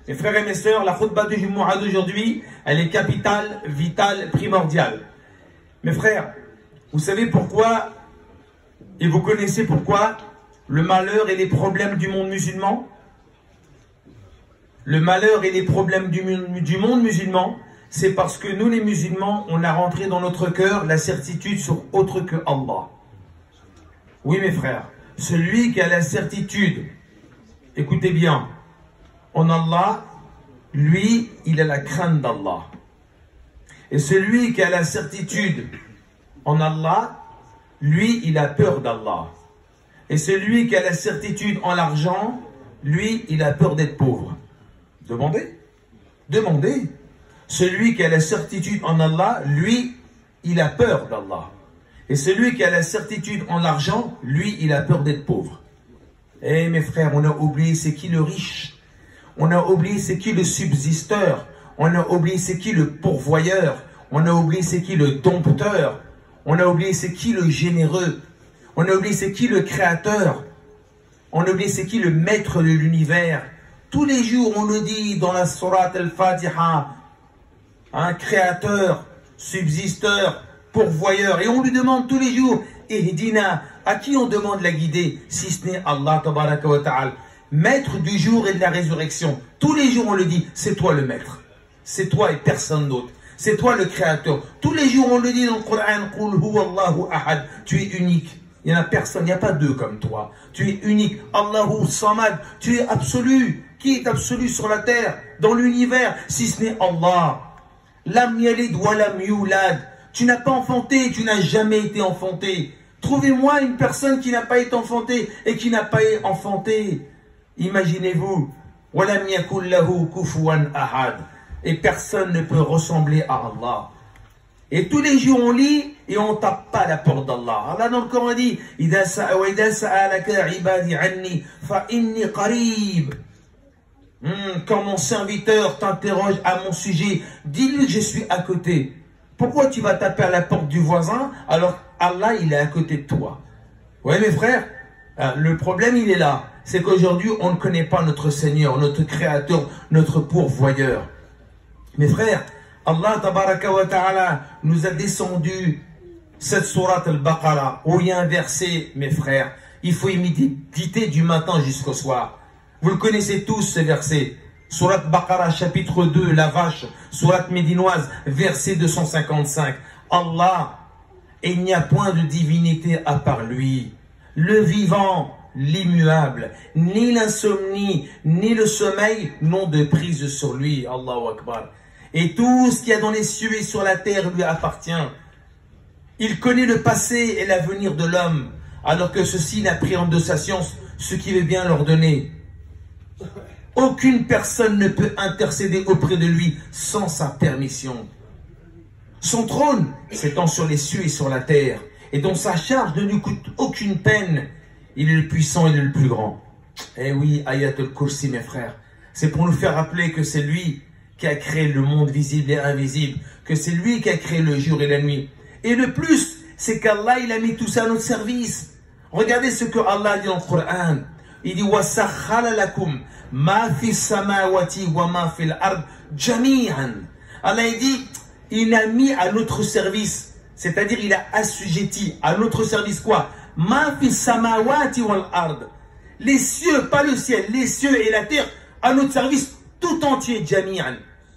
Mes frères et mes sœurs, la khutbah de Jumu'ah d'aujourd'hui, elle est capitale, vitale, primordiale. Mes frères, vous savez pourquoi, et vous connaissez pourquoi, le malheur et les problèmes du monde musulman? Le malheur et les problèmes du monde musulman, c'est parce que nous les musulmans, on a rentré dans notre cœur la certitude sur autre que Allah. Oui mes frères, celui qui a la certitude, écoutez bien, en Allah, lui, il a la crainte d'Allah. Et celui qui a la certitude en Allah, lui, il a peur d'Allah. Et celui qui a la certitude en l'argent, lui, il a peur d'être pauvre. Demandez. Demandez. Celui qui a la certitude en Allah, lui, il a peur d'Allah. Et celui qui a la certitude en l'argent, lui, il a peur d'être pauvre. Eh mes frères, on a oublié c'est qui le riche. On a oublié c'est qui le subsisteur. On a oublié c'est qui le pourvoyeur. On a oublié c'est qui le dompteur. On a oublié c'est qui le généreux. On a oublié c'est qui le créateur. On a oublié c'est qui le maître de l'univers. Tous les jours, on le dit dans la sourate al-Fatiha, un créateur, subsisteur, pourvoyeur. Et on lui demande tous les jours, Ihdina, à qui on demande la guider, si ce n'est Allah tabaraka wa ta'ala, maître du jour et de la résurrection. Tous les jours, on le dit, c'est toi le maître. C'est toi et personne d'autre. C'est toi le créateur. Tous les jours, on le dit dans le Coran, Qul huwa Allahu ahad. Tu es unique. Il n'y en a personne, il n'y a pas deux comme toi. Tu es unique. Allahu samad. Tu es absolu. Qui est absolu sur la terre, dans l'univers, si ce n'est Allah? Lam yalid wa lam yulad. Tu n'as pas enfanté, tu n'as jamais été enfanté. Trouvez-moi une personne qui n'a pas été enfantée et qui n'a pas été enfantée. Imaginez-vous. Wa lam yakul lahu kufuwan ahad. Et personne ne peut ressembler à Allah. Et tous les jours on lit et on tape pas la porte d'Allah. Allah dans le Coran dit Idha sa'alaka ibadi anni fa inni qarib. Quand mon serviteur t'interroge à mon sujet, dis-lui que je suis à côté. Pourquoi tu vas taper à la porte du voisin alors Allah il est à côté de toi? Oui mes frères, le problème il est là. C'est qu'aujourd'hui on ne connaît pas notre Seigneur, notre Créateur, notre pourvoyeur. Mes frères, Allah tabaraka wa ta'ala nous a descendu cette sourate al-Baqarah où il y a un verset, mes frères, il faut y méditer du matin jusqu'au soir. Vous le connaissez tous ce verset. Sourate Baqarah chapitre 2, la vache, sourate médinoise, verset 255. Allah, et il n'y a point de divinité à part lui. Le vivant, l'immuable, ni l'insomnie, ni le sommeil n'ont de prise sur lui. Allahu Akbar. Et tout ce qu'il y a dans les cieux et sur la terre lui appartient. Il connaît le passé et l'avenir de l'homme, alors que ceci n'appréhende de sa science ce qui veut bien leur donner. Aucune personne ne peut intercéder auprès de lui sans sa permission. Son trône s'étend sur les cieux et sur la terre, et dont sa charge ne lui coûte aucune peine. Il est le puissant et le plus grand. Eh oui, Ayatul Kursi, mes frères, c'est pour nous faire rappeler que c'est lui qui a créé le monde visible et invisible, que c'est lui qui a créé le jour et la nuit. Et le plus, c'est qu'Allah, il a mis tout ça à notre service. Regardez ce que Allah dit dans le Coran. Il dit وَسَخَّرَ لَكُمْ مَا فِي السَّمَاوَاتِ وَمَا فِي الْأَرْضِ جَمِيعًا. Allah il dit, il a mis à notre service, c'est-à-dire il a assujetti à notre service quoi? مَا فِي السَّمَاوَاتِ وَالْأَرْضِ. Les cieux, pas le ciel, les cieux et la terre, à notre service tout entier, جَمِيعًا.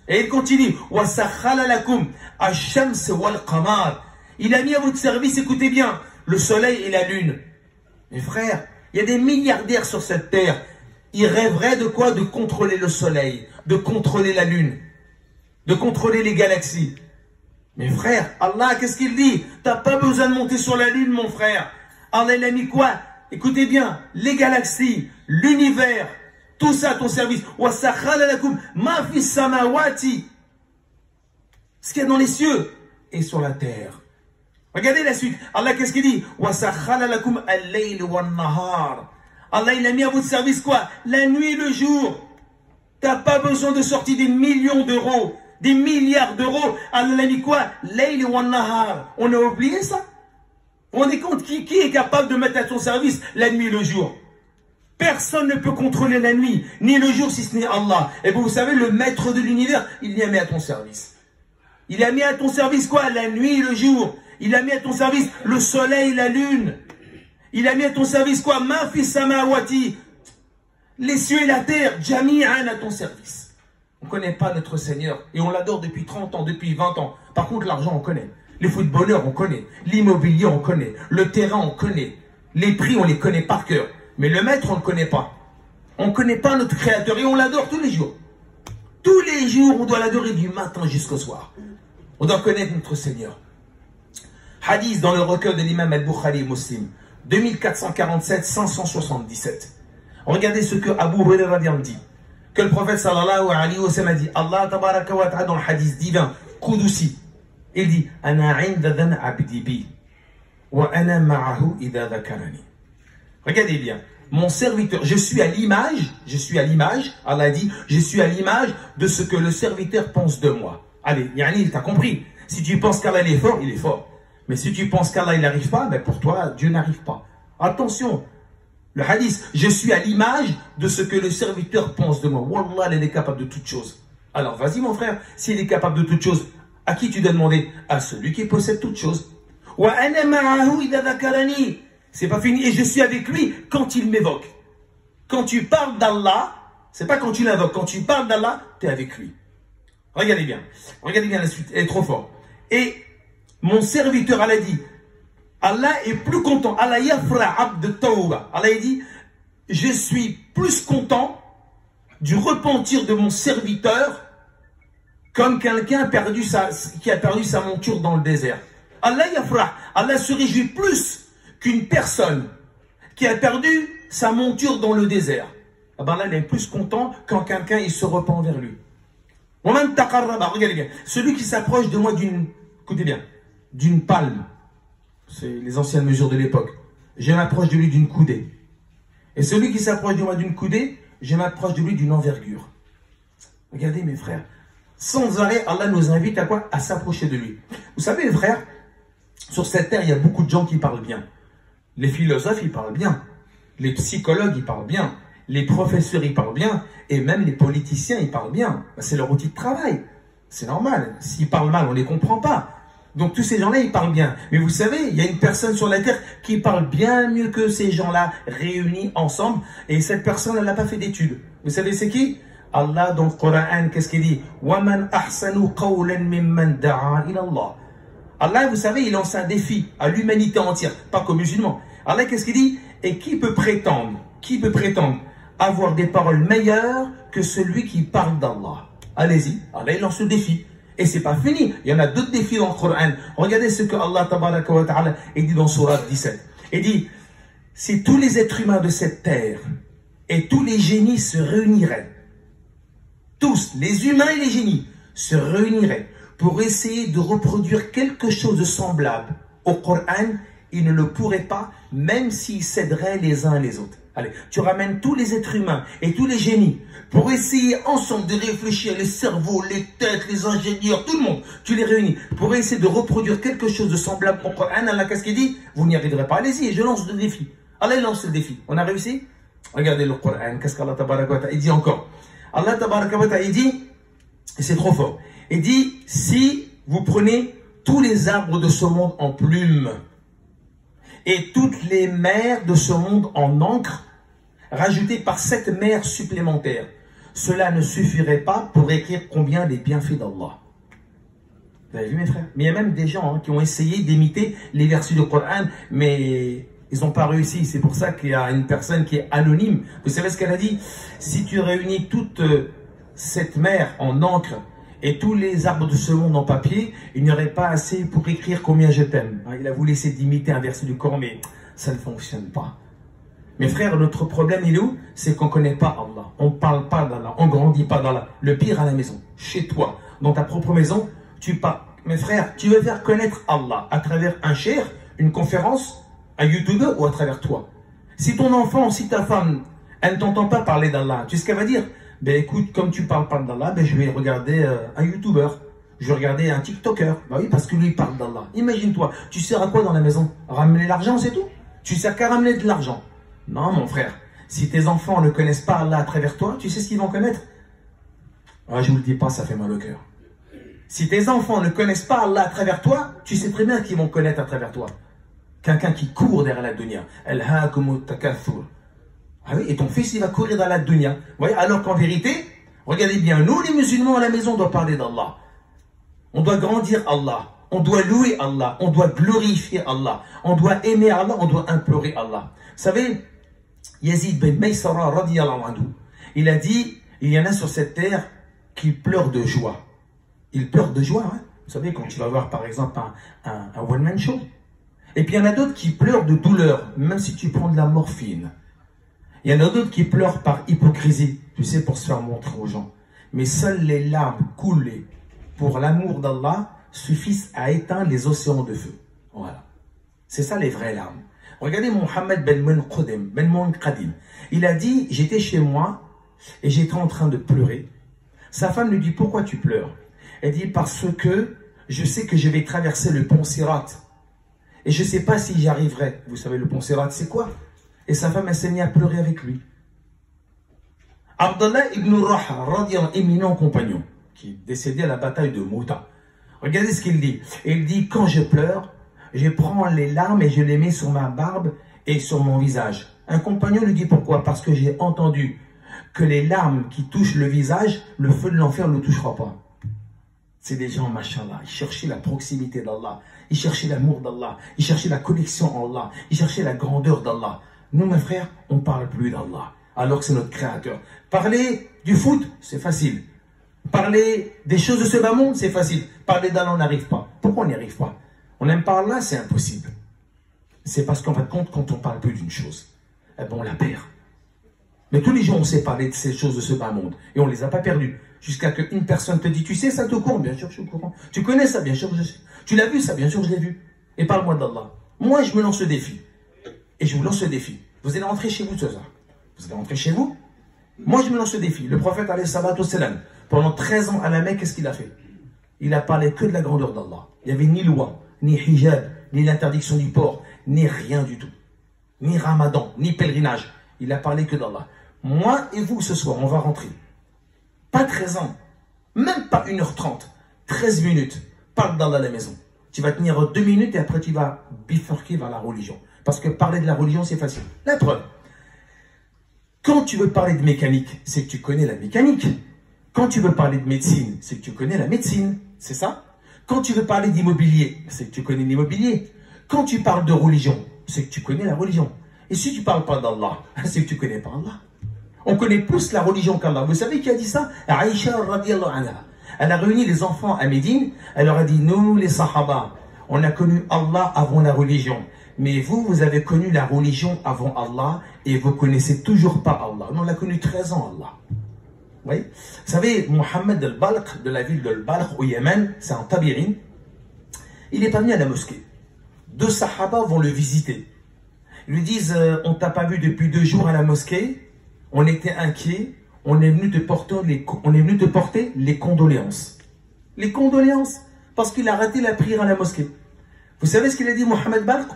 Et il continue, وَسَخَّرَ لَكُمْ الشَّمْسَ وَالْقَمَرِ. Il a mis à votre service, écoutez bien, le soleil et la lune. Mes frères, il y a des milliardaires sur cette terre. Ils rêveraient de quoi? De contrôler le soleil, de contrôler la lune, de contrôler les galaxies. Mes frères, Allah, qu'est-ce qu'il dit? T'as pas besoin de monter sur la lune, mon frère. Allah, il a mis quoi? Écoutez bien, les galaxies, l'univers, tout ça à ton service. Ce qu'il y a dans les cieux et sur la terre. Regardez la suite. Allah, qu'est-ce qu'il dit? Allah, il a mis à votre service quoi? La nuit et le jour. T'as pas besoin de sortir des millions d'euros, des milliards d'euros. Allah a mis quoi? Layl wa nahar. On a oublié ça? Vous vous rendez compte qui est capable de mettre à ton service la nuit et le jour? Personne ne peut contrôler la nuit, ni le jour si ce n'est Allah. Et vous savez, le maître de l'univers, il l'y a mis à ton service. Il a mis à ton service quoi? La nuit et le jour. Il a mis à ton service le soleil et la lune. Il a mis à ton service quoi? Ma fi samawati. Les cieux et la terre, jami'an à ton service. On ne connaît pas notre Seigneur et on l'adore depuis 30 ans, depuis 20 ans. Par contre, l'argent, on connaît. Les footballeurs, on connaît. L'immobilier, on connaît. Le terrain, on connaît. Les prix, on les connaît par cœur. Mais le maître, on ne le connaît pas. On ne connaît pas notre créateur et on l'adore tous les jours. Tous les jours, on doit l'adorer du matin jusqu'au soir. On doit connaître notre Seigneur. Hadith dans le recueil de l'imam al-Bukhari Muslim, 2447-577. Regardez ce que Abu Hurairah dit. Que le prophète sallallahu alayhi wa sallam a dit. Allah tabaraka wa ta'ala dans le hadith divin, Qudusi, il dit Ana 'inda dhan 'abdi bi wa ana ma'ahu idha dhakarani. Regardez bien, mon serviteur, je suis à l'image, Allah dit, je suis à l'image de ce que le serviteur pense de moi. Allez, Yani, t'as compris. Si tu penses qu'Allah il est fort, il est fort. Mais si tu penses qu'Allah il n'arrive pas, ben pour toi, Dieu n'arrive pas. Attention, le hadith, je suis à l'image de ce que le serviteur pense de moi. Wallah, il est capable de toutes choses. Alors, vas-y mon frère, s'il est capable de toutes choses, à qui tu dois demander? À celui qui possède toutes choses. Wa ana ma'ahu idha dhakarani. C'est pas fini. Et je suis avec lui quand il m'évoque. Quand tu parles d'Allah, c'est pas quand tu l'invoques. Quand tu parles d'Allah, tu es avec lui. Regardez bien la suite. Elle est trop forte. Et mon serviteur, Allah dit, Allah est plus content. Allah yafra abd tawba. Allah dit, je suis plus content du repentir de mon serviteur comme quelqu'un qui a perdu sa monture dans le désert. Allah yafra. Allah se réjouit plus qu'une personne qui a perdu sa monture dans le désert. Ah ben là, il est plus content quand quelqu'un il se repent vers lui. Regardez bien. Celui qui s'approche de moi écoutez bien, d'une palme, c'est les anciennes mesures de l'époque, je m'approche de lui d'une coudée. Et celui qui s'approche de moi d'une coudée, je m'approche de lui d'une envergure. Regardez mes frères, sans arrêt, Allah nous invite à quoi? À s'approcher de lui. Vous savez les frères, sur cette terre, il y a beaucoup de gens qui parlent bien. Les philosophes, ils parlent bien. Les psychologues, ils parlent bien. Les professeurs, ils parlent bien. Et même les politiciens, ils parlent bien. C'est leur outil de travail. C'est normal. S'ils parlent mal, on ne les comprend pas. Donc tous ces gens-là, ils parlent bien. Mais vous savez, il y a une personne sur la terre qui parle bien mieux que ces gens-là réunis ensemble. Et cette personne, elle n'a pas fait d'études. Vous savez, c'est qui? Allah, dans le Coran, qu'est-ce qu'il dit? وَمَنْ أَحْسَنُ قَوْلًا مِمَّنْ دَعَا إِلَى اللَّهِ. Allah, vous savez, il lance un défi à l'humanité entière, pas qu'aux musulmans. Allah, qu'est-ce qu'il dit? Et qui peut prétendre avoir des paroles meilleures que celui qui parle d'Allah? Allez-y, Allah, il lance le défi. Et c'est pas fini, il y en a d'autres défis dans le Coran. Regardez ce que Allah tabaraka wa ta'ala dit dans Surah 17. Il dit, si tous les êtres humains de cette terre et tous les génies se réuniraient, tous, les humains et les génies, se réuniraient pour essayer de reproduire quelque chose de semblable au Coran, ils ne le pourraient pas, même s'ils s'aideraient les uns les autres. Allez, tu ramènes tous les êtres humains et tous les génies pour essayer ensemble de réfléchir, les cerveaux, les têtes, les ingénieurs, tout le monde, tu les réunis pour essayer de reproduire quelque chose de semblable au Coran. Allah, qu'est-ce qu'il dit? Vous n'y arriverez pas. Allez-y, je lance le défi. Allah, il lance le défi. On a réussi? Regardez le Coran. Qu'est-ce qu'Allah tabaraka wa ta'ala dit encore? Allah tabaraka wa ta'ala dit, et c'est trop fort, il dit, si vous prenez tous les arbres de ce monde en plumes et toutes les mers de ce monde en encre, rajoutées par 7 mers supplémentaires, cela ne suffirait pas pour écrire combien des bienfaits d'Allah. Vous avez vu mes frères? Mais il y a même des gens qui ont essayé d'imiter les versets du Coran, mais ils n'ont pas réussi. C'est pour ça qu'il y a une personne qui est anonyme. Vous savez ce qu'elle a dit? Si tu réunis toute cette mer en encre et tous les arbres de ce monde en papier, il n'y aurait pas assez pour écrire combien je t'aime. Il a voulu essayer d'imiter un verset du Coran, mais ça ne fonctionne pas. Mes frères, notre problème, il est où? C'est qu'on ne connaît pas Allah. On ne parle pas d'Allah. On ne grandit pas d'Allah. Le pire à la maison, chez toi, dans ta propre maison, tu parles. Mes frères, tu veux faire connaître Allah à travers un cher, une conférence, un YouTuber ou à travers toi. Si ton enfant, si ta femme, elle ne t'entend pas parler d'Allah, tu sais ce qu'elle va dire? Ben écoute, comme tu parles pas d'Allah, ben je vais regarder un YouTuber. Je vais regarder un TikToker. Ben oui, parce que lui, il parle d'Allah. Imagine-toi, tu sers à quoi dans la maison? Ramener l'argent, c'est tout? Tu sers qu'à ramener de l'argent. Non, mon frère. Si tes enfants ne connaissent pas Allah à travers toi, tu sais ce qu'ils vont connaître? Ah, je ne vous le dis pas, ça fait mal au cœur. Si tes enfants ne connaissent pas Allah à travers toi, tu sais très bien qu'ils vont connaître à travers toi. Quelqu'un qui court derrière la dunya. Ah oui, et ton fils, il va courir dans la dunya. Vous voyez, alors qu'en vérité, regardez bien, nous les musulmans à la maison, on doit parler d'Allah. On doit grandir Allah. On doit louer Allah. On doit glorifier Allah. On doit aimer Allah. On doit implorer Allah. Vous savez, Yazid ben Maysara radiyallahu anhu, il a dit, il y en a sur cette terre qui pleurent de joie. Ils pleurent de joie, hein. Vous savez, quand tu vas voir par exemple un one-man show. Et puis il y en a d'autres qui pleurent de douleur, même si tu prends de la morphine. Il y en a d'autres qui pleurent par hypocrisie, tu sais, pour se faire montrer aux gens. Mais seules les larmes coulées pour l'amour d'Allah suffisent à éteindre les océans de feu. Voilà. C'est ça les vraies larmes. Regardez Mohammed ben Munqadim. Il a dit, j'étais chez moi et j'étais en train de pleurer. Sa femme lui dit, pourquoi tu pleures? Elle dit, parce que je sais que je vais traverser le pont Sirat. Et je ne sais pas si j'y arriverai. Vous savez, le pont Sirat, c'est quoi? Et sa femme, elle s'est mise à pleurer avec lui. Abdallah ibn Raha, éminent compagnon, qui est décédé à la bataille de Mouta. Regardez ce qu'il dit. Il dit, quand je pleure, je prends les larmes et je les mets sur ma barbe et sur mon visage. Un compagnon lui dit pourquoi? Parce que j'ai entendu que les larmes qui touchent le visage, le feu de l'enfer ne le touchera pas. C'est des gens, machallah, ils cherchaient la proximité d'Allah, ils cherchaient l'amour d'Allah, ils cherchaient la connexion en Allah, ils cherchaient la grandeur d'Allah. Nous, mes frères, on ne parle plus d'Allah, alors que c'est notre créateur. Parler du foot, c'est facile. Parler des choses de ce bas monde, c'est facile. Parler d'Allah, on n'arrive pas. Pourquoi on n'y arrive pas? On n'aime pas Allah, c'est impossible. C'est parce qu'en fin de compte, quand on parle plus d'une chose, eh ben on la perd. Mais tous les jours, on sait parler de ces choses de ce bas monde. Et on ne les a pas perdues. Jusqu'à qu'une personne te dit, tu sais ça, tu es au courant? Bien sûr, je suis au courant. Tu connais ça? Bien sûr, je sais. Tu l'as vu ça? Bien sûr, je l'ai vu. Et parle-moi d'Allah. Moi, je me lance ce défi. Et je vous lance ce défi. Vous allez rentrer chez vous ce soir. Vous allez rentrer chez vous. Moi, je me lance ce défi. Le prophète, alayhi salatu salam, pendant 13 ans à la Mecque, qu'est-ce qu'il a fait? Il a parlé que de la grandeur d'Allah. Il n'y avait ni loi, ni hijab, ni l'interdiction du port, ni rien du tout. Ni ramadan, ni pèlerinage. Il a parlé que d'Allah. Moi et vous, ce soir, on va rentrer. Pas 13 ans, même pas 1h30, 13 minutes. Parle d'Allah à la maison. Tu vas tenir 2 minutes et après tu vas bifurquer vers la religion. Parce que parler de la religion, c'est facile. La preuve. Quand tu veux parler de mécanique, c'est que tu connais la mécanique. Quand tu veux parler de médecine, c'est que tu connais la médecine. C'est ça? Quand tu veux parler d'immobilier, c'est que tu connais l'immobilier. Quand tu parles de religion, c'est que tu connais la religion. Et si tu ne parles pas d'Allah, c'est que tu ne connais pas Allah. On connaît plus la religion qu'Allah. Vous savez qui a dit ça? Aïcha radiyallahu anha. Elle a réuni les enfants à Médine. Elle leur a dit, nous les Sahaba, on a connu Allah avant la religion. Mais vous, vous avez connu la religion avant Allah et vous connaissez toujours pas Allah. Nous, on l'a connu 13 ans, Allah. Vous voyez? Vous savez, Mohammed al-Balkh, de la ville de Al-Balkh au Yémen, c'est un tabi'in. Il n'est pas venu à la mosquée. 2 Sahaba vont le visiter. Ils lui disent, on t'a pas vu depuis 2 jours à la mosquée. On était inquiets, on est venu te porter les condoléances. Les condoléances, parce qu'il a raté la prière à la mosquée. Vous savez ce qu'il a dit Mohammed Balkh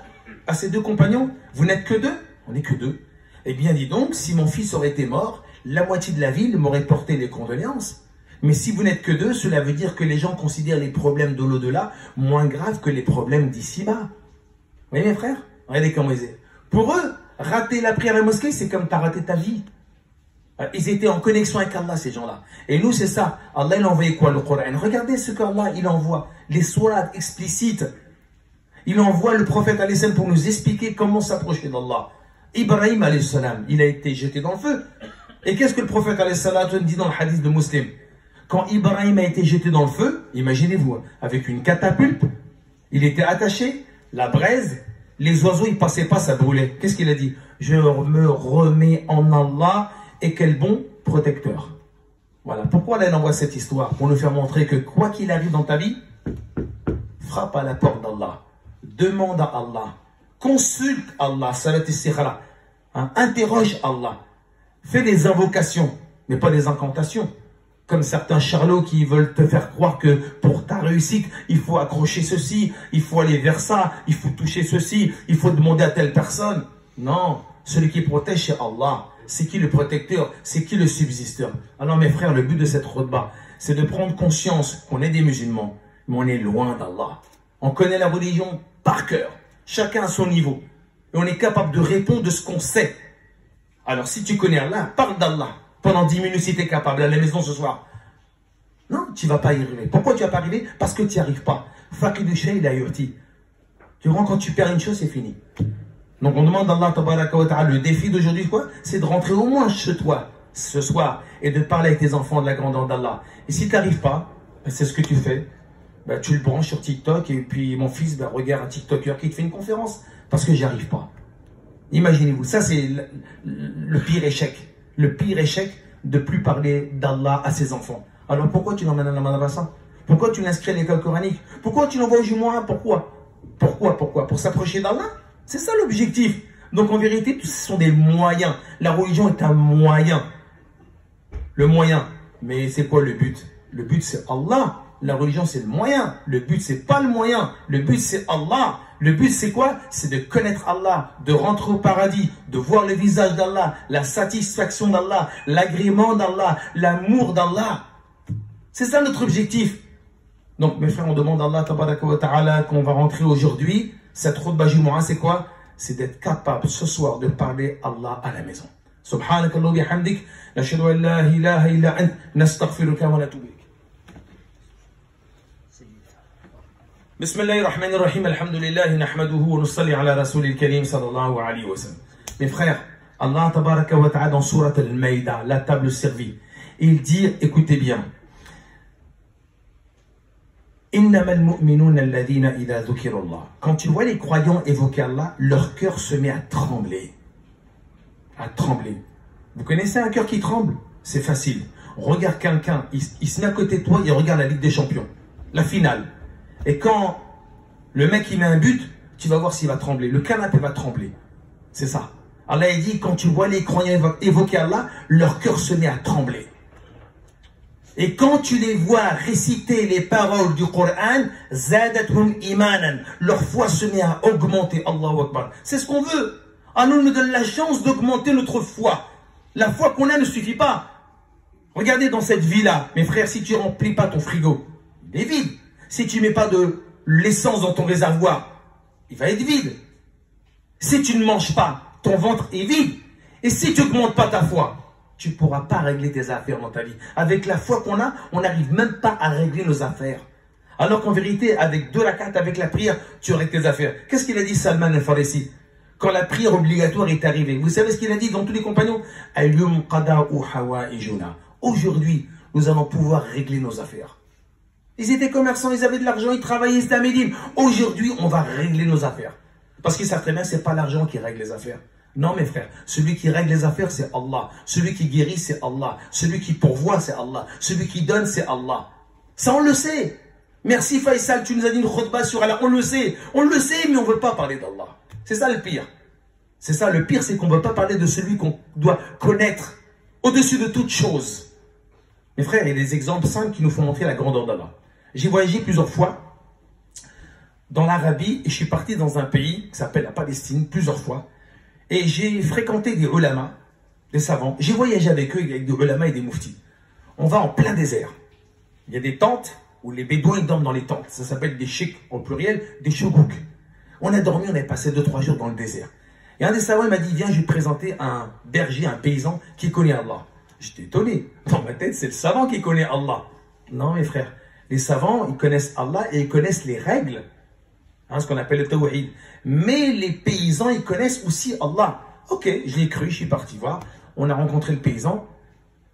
à ses 2 compagnons? Vous n'êtes que 2? On n'est que 2. Eh bien, dis donc, si mon fils aurait été mort, la moitié de la ville m'aurait porté les condoléances. Mais si vous n'êtes que 2, cela veut dire que les gens considèrent les problèmes de l'au-delà moins graves que les problèmes d'ici-bas. Vous voyez mes frères? Regardez comment ils étaient. Pour eux, rater la prière à la mosquée, c'est comme tu as raté ta vie. Ils étaient en connexion avec Allah, ces gens-là. Et nous, c'est ça. Allah, il a envoyé quoi? Le Coran. Regardez ce qu'Allah, il envoie. Les sourates explicites. Il envoie le prophète, alayhi salam, pour nous expliquer comment s'approcher d'Allah. Ibrahim, alayhi salam, il a été jeté dans le feu. Et qu'est-ce que le prophète, alayhi salam, dit dans le hadith de Muslim? Quand Ibrahim a été jeté dans le feu, imaginez-vous, avec une catapulte, il était attaché, la braise, les oiseaux, ils passaient pas, ça brûlait. Qu'est-ce qu'il a dit? Je me remets en Allah. Et quel bon protecteur. Voilà. Pourquoi là, il envoie cette histoire? Pour nous faire montrer que quoi qu'il arrive dans ta vie, frappe à la porte d'Allah. Demande à Allah. Consulte Allah. Salat istikhara. Interroge Allah. Fais des invocations, mais pas des incantations. Comme certains charlots qui veulent te faire croire que pour ta réussite, il faut accrocher ceci, il faut aller vers ça, il faut toucher ceci, il faut demander à telle personne. Non. Celui qui protège, c'est Allah. C'est qui le protecteur? C'est qui le subsisteur? Alors mes frères, le but de cette khutbah, c'est de prendre conscience qu'on est des musulmans, mais on est loin d'Allah. On connaît la religion par cœur, chacun à son niveau. Et on est capable de répondre de ce qu'on sait. Alors si tu connais Allah, parle d'Allah. Pendant 10 minutes si tu es capable, à la maison ce soir. Non, tu ne vas pas y arriver. Pourquoi tu ne vas pas arriver? Parce que tu n'y arrives pas. Faqidu shay la yu'ti. Tu vois, quand tu perds une chose, c'est fini. Donc on demande à Allah tabaraka wa ta'ala, le défi d'aujourd'hui, quoi? C'est de rentrer au moins chez toi, ce soir, et de parler avec tes enfants de la grandeur d'Allah. Et si tu n'arrives pas, c'est ce que tu fais. Ben, tu le branches sur TikTok, et puis mon fils, regarde un TikToker qui te fait une conférence, parce que j'y arrive pas. Imaginez-vous, ça c'est le pire échec. Le pire échec de plus parler d'Allah à ses enfants. Alors pourquoi tu l'emmènes à la madrasa? Pourquoi tu l'inscris à l'école coranique? Pourquoi tu l'envoies au Jumu'ah? Pourquoi? Pour s'approcher d'Allah? C'est ça l'objectif. Donc en vérité, ce sont des moyens. La religion est un moyen. Le moyen. Mais c'est quoi le but? Le but c'est Allah. La religion c'est le moyen. Le but c'est pas le moyen. Le but c'est Allah. Le but c'est quoi? C'est de connaître Allah, de rentrer au paradis, de voir le visage d'Allah, la satisfaction d'Allah, l'agrément d'Allah, l'amour d'Allah. C'est ça notre objectif. Donc mes frères, on demande à Allah tabaraka wa ta'ala qu'on va rentrer aujourd'hui. Cette khutbah Jumu'ah, c'est quoi? C'est d'être capable ce soir de parler Allah à la maison. Subhanakallah bihamdik, nashhadu an la ilaha illa ant, nastaghfiruka wa natubu ilayk. بسم الله الرحمن الرحيم الحمد لله نحمده ونصلي على رسول الكريم صلى الله عليه وسلم. Mes frères, Allah tabaraka wa ta'ala dans Surat al-Maïda, la table servie, il dit, écoutez bien, إنما المؤمنون الذين إذا ذكر الله. Quand tu vois les croyants évoquer Allah, leur cœur se met à trembler. À trembler. Vous connaissez un cœur qui tremble? C'est facile. Regarde quelqu'un, il se met à côté de toi, il regarde la Ligue des Champions, la finale. Et quand le mec il met un but, tu vas voir s'il va trembler. Le canapé va trembler. C'est ça. Allah il dit, quand tu vois les croyants évoquer Allah, leur cœur se met à trembler. Et quand tu les vois réciter les paroles du Coran, zadathum imanan, leur foi se met à augmenter. Allahu Akbar. C'est ce qu'on veut. Allah nous donne la chance d'augmenter notre foi. La foi qu'on a ne suffit pas. Regardez dans cette vie-là, mes frères, si tu ne remplis pas ton frigo, il est vide. Si tu ne mets pas de l'essence dans ton réservoir, il va être vide. Si tu ne manges pas, ton ventre est vide. Et si tu n'augmentes pas ta foi, tu ne pourras pas régler tes affaires dans ta vie. Avec la foi qu'on a, on n'arrive même pas à régler nos affaires. Alors qu'en vérité, avec 2 rakats, avec la prière, tu règles tes affaires. Qu'est-ce qu'il a dit Salman al-Farisi quand la prière obligatoire est arrivée? Vous savez ce qu'il a dit dans tous les compagnons? Aujourd'hui, nous allons pouvoir régler nos affaires. Ils étaient commerçants, ils avaient de l'argent, ils travaillaient, c'était à Médine. Aujourd'hui, on va régler nos affaires. Parce qu'ils savent très bien que ce n'est pas l'argent qui règle les affaires. Non, mes frères, celui qui règle les affaires, c'est Allah. Celui qui guérit, c'est Allah. Celui qui pourvoit, c'est Allah. Celui qui donne, c'est Allah. Ça, on le sait. Merci Faisal, tu nous as dit une khutbah sur Allah. On le sait, mais on ne veut pas parler d'Allah. C'est ça le pire. C'est ça le pire, c'est qu'on ne veut pas parler de celui qu'on doit connaître au-dessus de toute chose. Mes frères, il y a des exemples simples qui nous font montrer la grandeur d'Allah. J'ai voyagé plusieurs fois dans l'Arabie et je suis parti dans un pays qui s'appelle la Palestine plusieurs fois. Et j'ai fréquenté des ulamas, des savants. J'ai voyagé avec eux, avec des ulamas et des mouftis. On va en plein désert. Il y a des tentes où les bédouins dorment dans les tentes. Ça s'appelle des chics au pluriel, des choukouks. On a dormi, on a passé 2-3 jours dans le désert. Et un des savants il m'a dit, viens, je vais te présenter un berger, un paysan qui connaît Allah. J'étais étonné. Dans ma tête, c'est le savant qui connaît Allah. Non, mes frères. Les savants, ils connaissent Allah et ils connaissent les règles. Hein, ce qu'on appelle le tawhid. Mais les paysans, ils connaissent aussi Allah. Ok, je l'ai cru, je suis parti voir. On a rencontré le paysan.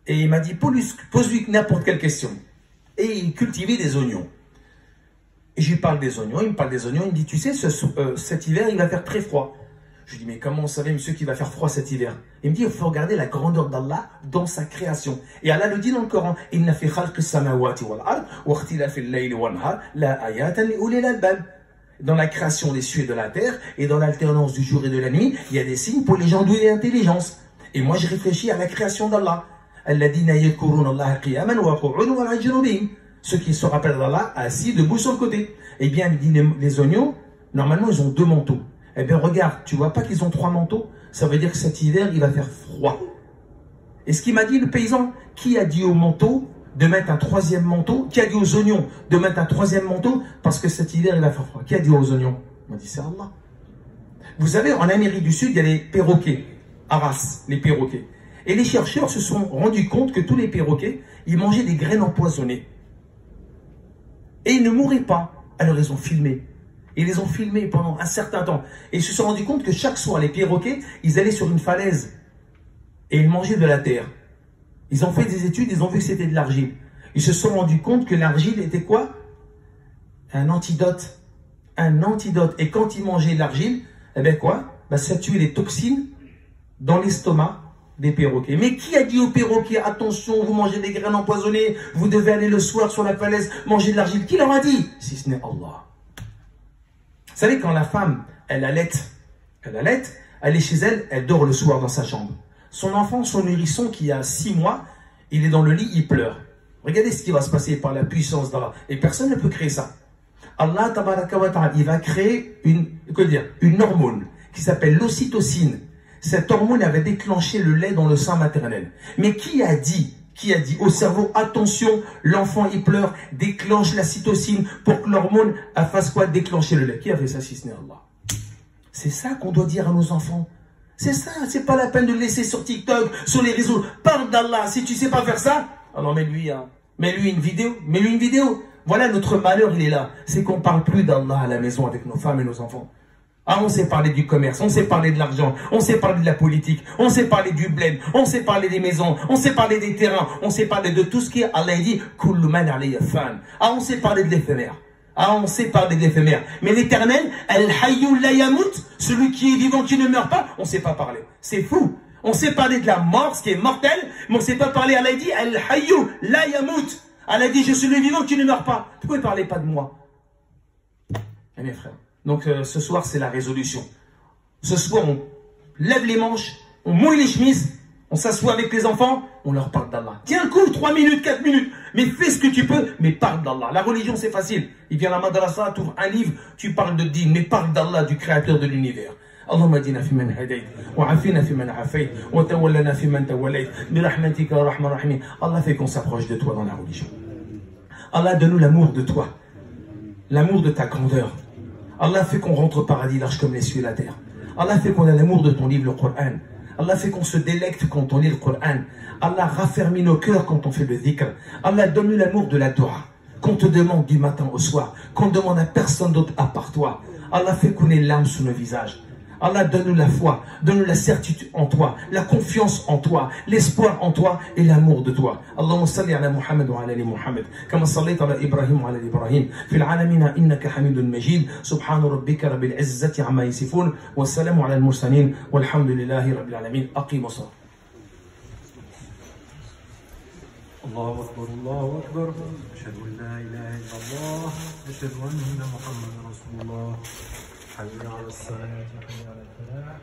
Et il m'a dit, pose-lui n'importe quelle question. Et il cultivait des oignons. Et je lui parle des oignons, il me parle des oignons. Il me dit, tu sais, cet hiver, il va faire très froid. Je lui dis, mais comment vous savez, monsieur, qu'il va faire froid cet hiver? Il me dit, il faut regarder la grandeur d'Allah dans sa création. Et Allah le dit dans le Coran, Inna fi khalqis samawati wal ard, wa ikhtilafil layli wan nahar, la ayatan li ulil albab. Dans la création des cieux et de la terre, et dans l'alternance du jour et de la nuit, il y a des signes pour les gens doués d'intelligence. Et moi, je réfléchis à la création d'Allah. Alladina yadhkuruna Allah qiyaman wa qu'udan wa 'ala junubihim. Ceux qui se rappellent d'Allah assis, debout sur le côté. Eh bien, il dit, les oignons, normalement, ils ont 2 manteaux. Eh bien, regarde, tu vois pas qu'ils ont 3 manteaux? Ça veut dire que cet hiver, il va faire froid. Et ce qu'il m'a dit, le paysan, qui a dit au manteau de mettre un troisième manteau? Qui a dit aux oignons de mettre un troisième manteau? Parce que cet hiver, il va faire froid. Qui a dit aux oignons? Il m'a dit, c'est Allah. Vous savez, en Amérique du Sud, il y a les perroquets. Arras, les perroquets. Et les chercheurs se sont rendus compte que tous les perroquets, ils mangeaient des graines empoisonnées. Et ils ne mouraient pas. Alors ils ont filmé. Ils les ont filmés pendant un certain temps. Et ils se sont rendus compte que chaque soir, les perroquets, ils allaient sur une falaise. Et ils mangeaient de la terre. Ils ont fait des études, ils ont vu que c'était de l'argile. Ils se sont rendus compte que l'argile était quoi? Un antidote. Un antidote. Et quand ils mangeaient de l'argile, eh bien quoi? Ben, ça tuait les toxines dans l'estomac des perroquets. Mais qui a dit aux perroquets, attention, vous mangez des graines empoisonnées, vous devez aller le soir sur la falaise manger de l'argile? Qui leur a dit? Si ce n'est Allah. Vous savez, quand la femme, elle allait, elle est chez elle, elle dort le soir dans sa chambre. Son enfant, son nourrisson qui a 6 mois, il est dans le lit, il pleure. Regardez ce qui va se passer par la puissance d'Allah. Et personne ne peut créer ça. Allah, tabaraka wa ta'ala, il va créer une hormone qui s'appelle l'ocytocine. Cette hormone avait déclenché le lait dans le sein maternel. Mais qui a dit au cerveau, attention, l'enfant il pleure, déclenche la cytocine pour que l'hormone fasse quoi? Déclencher le lait. Qui a fait ça si ce n'est Allah? C'est ça qu'on doit dire à nos enfants. C'est ça, c'est pas la peine de le laisser sur TikTok, sur les réseaux. Parle d'Allah, si tu sais pas faire ça, alors mets-lui une vidéo. Voilà, notre malheur, il est là. C'est qu'on parle plus d'Allah à la maison avec nos femmes et nos enfants. Ah, on sait parler du commerce, on sait parler de l'argent, on sait parler de la politique, on sait parler du bled, on sait parler des maisons, on sait parler des terrains, on sait parler de tout ce qui est, Allah dit, kullu man alayha fan. Ah, on sait parler de l'éphémère. Ah, on sait parler de l'éphémère. Mais l'éternel, al-hayyu la yamut, celui qui est vivant, qui ne meurt pas, on ne sait pas parler. C'est fou. On sait parler de la mort, ce qui est mortel, mais on ne sait pas parler. Allah dit, al-hayyu la yamut. Allah dit, je suis le vivant qui ne meurt pas. Pourquoi ne parlez pas de moi? Eh mes frères. Donc ce soir, c'est la résolution. Ce soir, on lève les manches, on mouille les chemises, on s'assoit avec les enfants, on leur parle d'Allah. Tiens un coup, 3 minutes, 4 minutes, mais fais ce que tu peux, mais parle d'Allah. La religion, c'est facile. Il vient à la madrasa, tu ouvres un livre, tu parles de din, mais parle d'Allah, du créateur de l'univers. اللهم اهدنا فيمن هديت وعافنا فيمن عافيت وتولنا فيمن توليت برحمتك يا ارحم الراحمين. Allah fait qu'on s'approche de toi dans la religion. Allah donne-nous l'amour de toi, l'amour de ta grandeur. Allah fait qu'on rentre au paradis large comme les cieux et la terre. Allah fait qu'on a l'amour de ton livre, le Coran. Allah fait qu'on se délecte quand on lit le Coran. Allah raffermit nos cœurs quand on fait le dhikr. Allah donne-nous l'amour de la dua, qu'on te demande du matin au soir, qu'on ne demande à personne d'autre à part toi. Allah fait qu'on ait l'âme sous nos visages. Allah donne-nous la foi, donne-nous la certitude en toi, la confiance en toi, l'espoir en toi et l'amour de toi. Allahumma salli ala Muhammad wa ala ali Muhammad, kama sallayta ala Ibrahim wa ala ali Ibrahim, fil alamina innaka hamidun majid, subhana rabbika rabbil izzati amma yasifun, wa salamu ala al-mursalin, walhamdulillahi rabbil alamin. Aqimu as-salat. الله أكبر الله أكبر أشهد أن لا إله إلا الله أشهد أن محمدا رسول الله حي على الصلاة حي على الفلاح